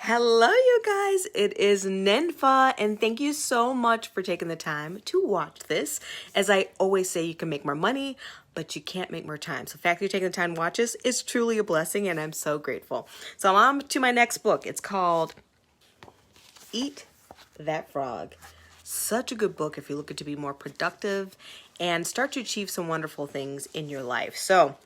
Hello, you guys. It is Ninfa, and thank you so much for taking the time to watch this. As I always say, you can make more money, but you can't make more time. So the fact that you're taking the time to watch this is truly a blessing, and I'm so grateful. So I'm on to my next book. It's called Eat That Frog. Such a good book if you're looking to be more productive and start to achieve some wonderful things in your life. So,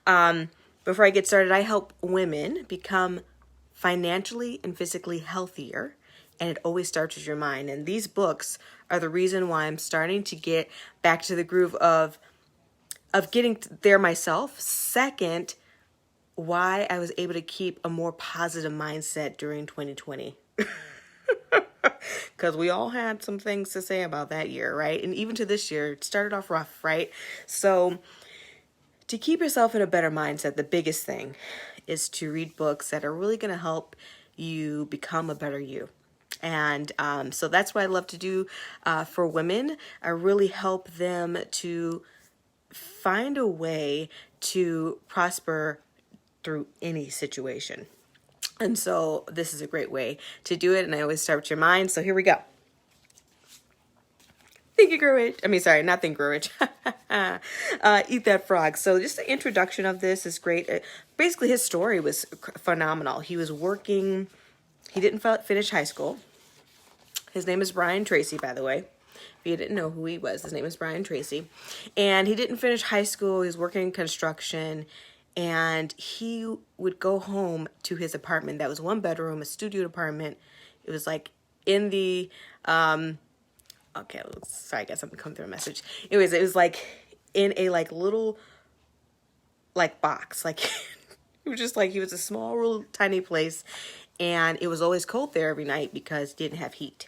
before I get started, I help women become financially and physically healthier, and it always starts with your mind. And these books are the reason why I'm starting to get back to the groove of getting there myself. Second, why I was able to keep a more positive mindset during 2020. Because we all had some things to say about that year, right? And even to this year, it started off rough, right? So to keep yourself in a better mindset, the biggest thing is to read books that are really going to help you become a better you. And so that's what I love to do for women. I really help them to find a way to prosper through any situation. And so this is a great way to do it. And I always start with your mind. So here we go. Think and Grow Rich. I mean, sorry, not Think Grow Rich. Eat That Frog. So just the introduction of this is great. Basically, his story was phenomenal. He was working. He didn't finish high school. His name is Brian Tracy, by the way. If you didn't know who he was, his name is Brian Tracy. And he didn't finish high school. He was working in construction. And he would go home to his apartment. That was one bedroom, a studio apartment. It was like in the... okay, sorry, I got something come through a message. Anyways, it was like in a like little like box. Like it was just like, he was a small, little tiny place. And it was always cold there every night because it didn't have heat.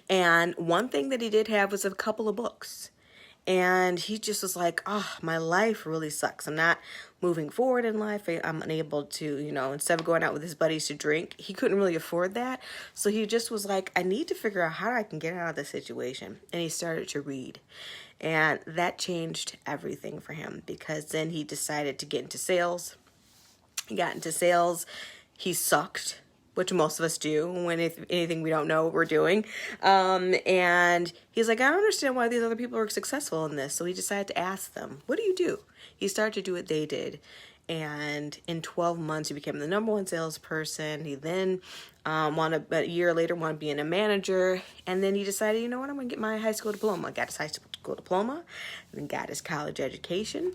And one thing that he did have was a couple of books. And he just was like, oh, my life really sucks. I'm not moving forward in life. I'm unable to, instead of going out with his buddies to drink, he couldn't really afford that. So he just was like, I need to figure out how I can get out of this situation. And he started to read. And that changed everything for him, because then he decided to get into sales. He got into sales. He sucked, which most of us do when anything we don't know what we're doing. And he's like, I don't understand why these other people are successful in this. So he decided to ask them, what do you do? He started to do what they did. And in 12 months, he became the #1 salesperson. He then a year later, wanted to be a manager. And then he decided, you know what, I'm going to get my high school diploma. Got his high school diploma, and then got his college education.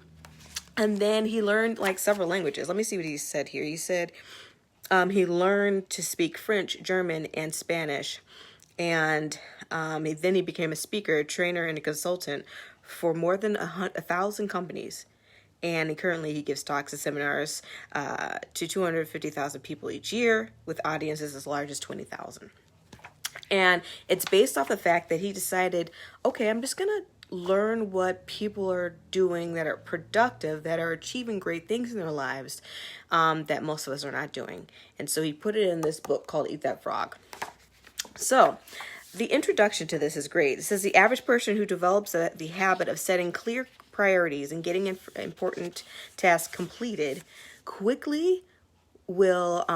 And then he learned like several languages. Let me see what he said here. He said, he learned to speak French, German, and Spanish. And then he became a speaker, a trainer, and a consultant for more than 1,000 companies. And currently he gives talks and seminars to 250,000 people each year, with audiences as large as 20,000. And it's based off the fact that he decided, okay, I'm just going to learn what people are doing that are productive, that are achieving great things in their lives, that most of us are not doing. And so he put it in this book called Eat That Frog. So the introduction to this is great. It says the average person who develops the habit of setting clear priorities and getting important tasks completed quickly will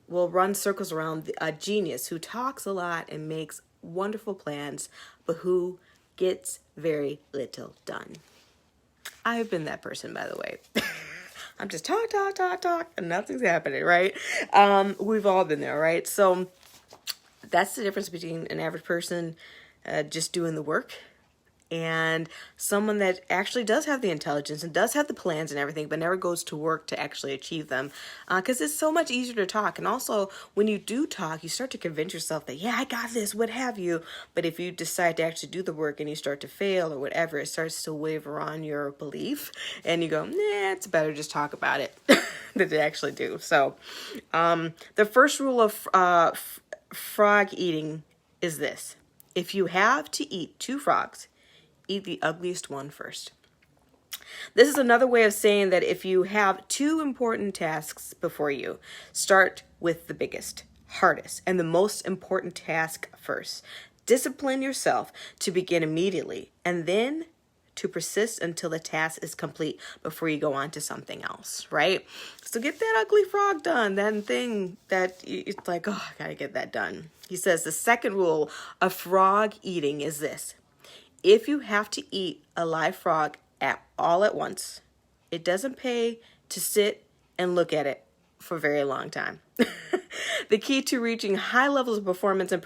will run circles around a genius who talks a lot and makes wonderful plans, but who gets very little done. I've been that person, by the way. I'm just talk, and nothing's happening, right? We've all been there, right? So that's the difference between an average person just doing the work and someone that actually does have the intelligence and does have the plans and everything, but never goes to work to actually achieve them. Because it's so much easier to talk. And also, when you do talk, you start to convince yourself that, yeah, I got this, what have you. But if you decide to actually do the work and you start to fail or whatever, it starts to waver on your belief. And you go, nah, it's better just talk about it than to actually do. So the first rule of frog eating is this. If you have to eat 2 frogs, eat the ugliest one first. This is another way of saying that if you have 2 important tasks before you, start with the biggest, hardest, and the most important task first. Discipline yourself to begin immediately, and then to persist until the task is complete before you go on to something else, right? So get that ugly frog done, that thing that it's like, oh, I gotta get that done. He says the second rule of frog eating is this. If you have to eat a live frog all at once, it doesn't pay to sit and look at it for a very long time. The key to reaching high levels of performance and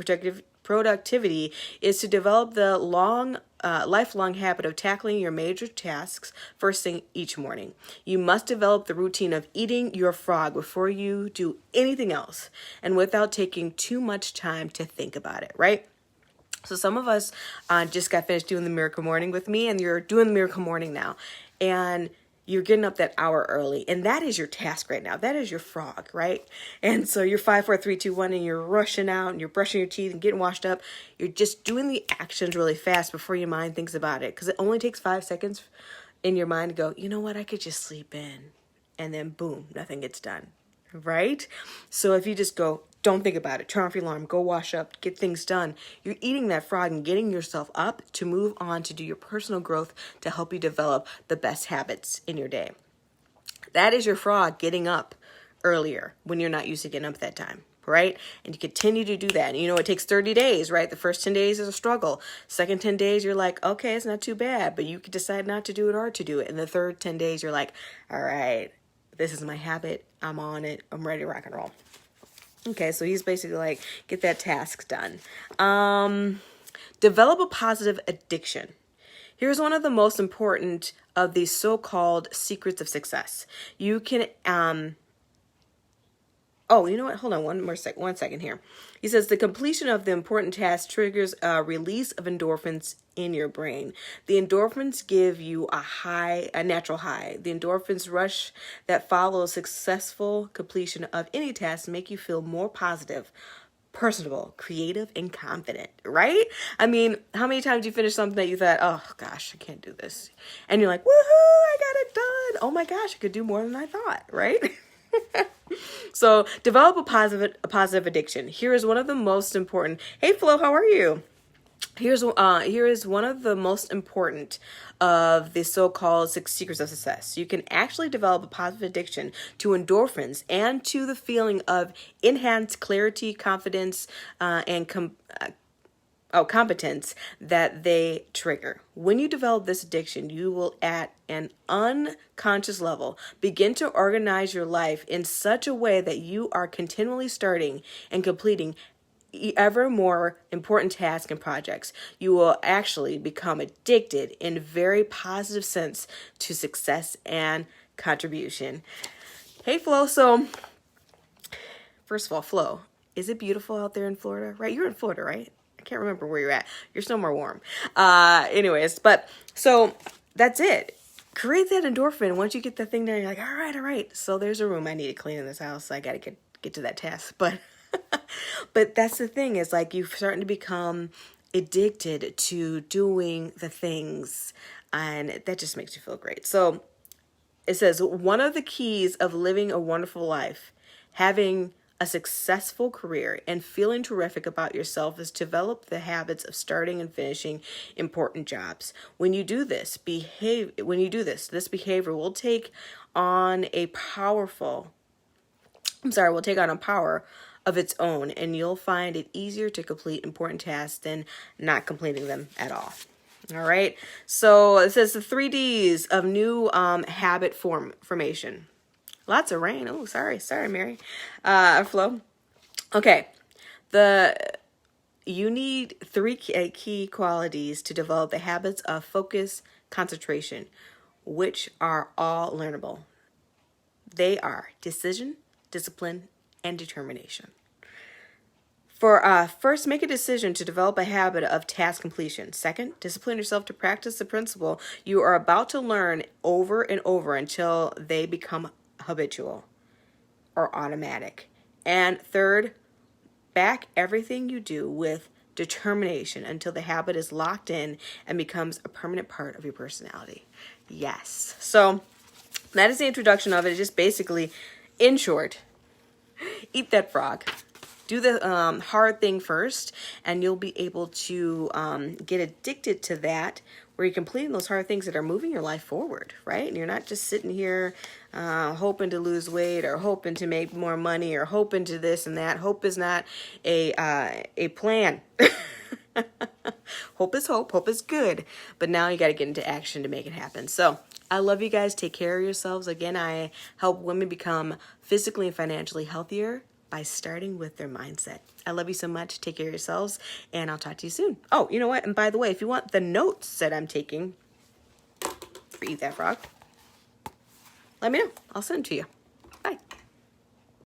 productivity is to develop the lifelong habit of tackling your major tasks first thing each morning. You must develop the routine of eating your frog before you do anything else and without taking too much time to think about it, right? So some of us just got finished doing the Miracle Morning with me, and you're doing the Miracle Morning now. And you're getting up that hour early, and that is your task right now. That is your frog, right? And so you're 5, 4, 3, 2, 1, and you're rushing out, and you're brushing your teeth and getting washed up. You're just doing the actions really fast before your mind thinks about it, because it only takes 5 seconds in your mind to go, you know what, I could just sleep in, and then boom, nothing gets done, right? So if you just go, don't think about it, turn off your alarm, go wash up, get things done, you're eating that frog and getting yourself up to move on to do your personal growth to help you develop the best habits in your day. That is your frog getting up earlier when you're not used to getting up at that time, right? And you continue to do that. And you know, it takes 30 days, right? The first 10 days is a struggle. Second 10 days, you're like, okay, it's not too bad, but you could decide not to do it or to do it. And the third 10 days, you're like, all right, this is my habit. I'm on it. I'm ready to rock and roll. Okay, so he's basically like, get that task done. Develop a positive addiction. Here's one of the most important of these so-called secrets of success. You can, oh, you know what? Hold on one second here. He says the completion of the important task triggers a release of endorphins in your brain. The endorphins give you a natural high. The endorphins rush that follows successful completion of any task make you feel more positive, personable, creative, and confident, right? I mean, how many times you finish something that you thought, oh gosh, I can't do this. And you're like, woohoo, I got it done. Oh my gosh, I could do more than I thought, right? So develop a positive addiction. Here is one of the most important. Hey Flo, how are you? Here is one of the most important of the so-called 6 secrets of success. You can actually develop a positive addiction to endorphins and to the feeling of enhanced clarity, confidence, and competence that they trigger. When you develop this addiction, you will, at an unconscious level, begin to organize your life in such a way that you are continually starting and completing ever more important tasks and projects. You will actually become addicted in a very positive sense to success and contribution. Hey Flo, so first of all, Flo, is it beautiful out there in Florida? Right? You're in Florida, right? I can't remember where you're at. You're somewhere warm. Anyways, but so that's it. Create that endorphin. Once you get that thing there, you're like, all right. So there's a room I need to clean in this house. I got to get to that task. But but that's the thing, is like you're starting to become addicted to doing the things, and that just makes you feel great. So it says one of the keys of living a wonderful life, having a successful career, and feeling terrific about yourself is to develop the habits of starting and finishing important jobs. When you do this, this behavior will take on a power of its own, and you'll find it easier to complete important tasks than not completing them at all. All right. So it says the 3 Ds of new habit formation. Lots of rain. Oh, sorry, Mary. Flo. Okay. You need 3 key qualities to develop the habits of focus, concentration, which are all learnable. They are decision, discipline, and determination. First, make a decision to develop a habit of task completion. Second, discipline yourself to practice the principle you are about to learn over and over until they become habitual or automatic. And third, back everything you do with determination until the habit is locked in and becomes a permanent part of your personality. Yes. So that is the introduction of it. It's just basically, in short, eat that frog. Do the hard thing first, and you'll be able to get addicted to that where you're completing those hard things that are moving your life forward, right? And you're not just sitting here hoping to lose weight or hoping to make more money or hoping to this and that. Hope is not a plan. Hope is hope. Hope is good. But now you got to get into action to make it happen. So I love you guys. Take care of yourselves. Again, I help women become physically and financially healthier by starting with their mindset. I love you so much. Take care of yourselves, and I'll talk to you soon. Oh, you know what? And by the way, if you want the notes that I'm taking for Eat That Frog, let me know. I'll send them to you. Bye.